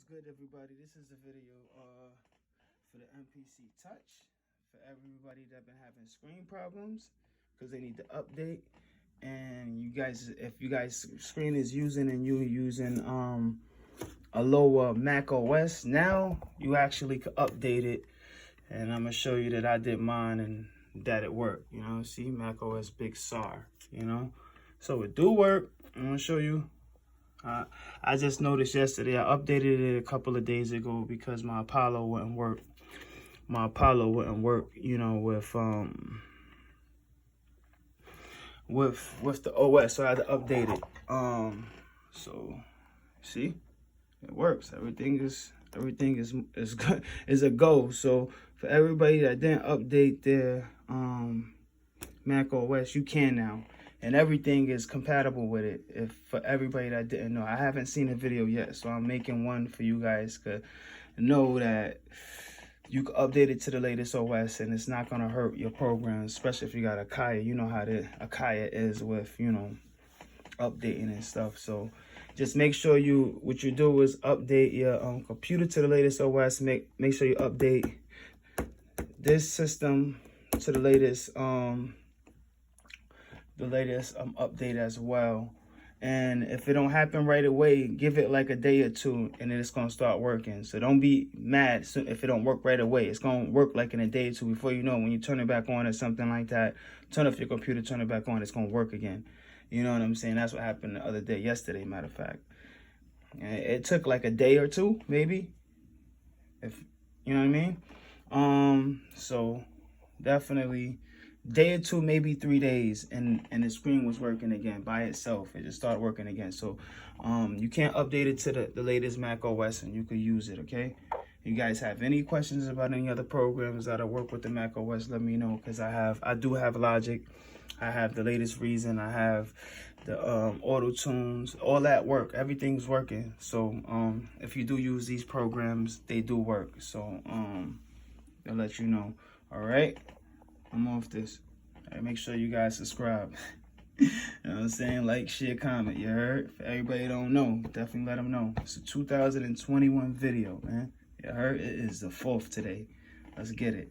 good, everybody? This is a video for the MPC Touch for everybody that been having screen problems because they need to update. And you guys, if you guys screen is using and you using a lower Mac OS, now you actually could update it. And I'm gonna show you that I did mine and that it worked. You know, see, Mac OS Big Sur. You know, so it do work. I'm gonna show you. I just noticed yesterday, I updated it a couple of days ago because my Apollo wouldn't work. My Apollo wouldn't work, you know, with the OS, so I had to update it. So see, it works. Everything is good, is a go. So for everybody that didn't update their Mac OS, you can now. And everything is compatible with it. If for everybody that didn't know, I haven't seen a video yet, so I'm making one for you guys to know that you can update it to the latest OS and it's not gonna hurt your program, especially if you got Akai. You know how the Akai is with, you know, updating and stuff. So just make sure what you do is update your computer to the latest OS. Make sure you update this system to the latest update as well. And if it don't happen right away, give it like a day or two and then it's gonna start working. So don't be mad if it don't work right away. It's gonna work like in a day or two. Before you know, when you turn it back on or something like that, turn off your computer, turn it back on, it's gonna work again. You know what I'm saying? That's what happened the other day, yesterday, matter of fact. And it took like a day or two, maybe, if you know what I mean. So definitely day or two, maybe 3 days, and the screen was working again by itself. It just started working again. So you can't update it to the latest Mac OS and you could use it. Okay, you guys have any questions about any other programs that work with the Mac OS, let me know, because I do have Logic, I have the latest Reason, I have the Auto Tunes, all that work, everything's working. So if you do use these programs, they do work. So I'll let you know. All right, I'm off this. All right, make sure you guys subscribe. You know what I'm saying? Like, share, comment. You heard? For everybody don't know, definitely let them know. It's a 2021 video, man. You heard? It is the 4th today. Let's get it.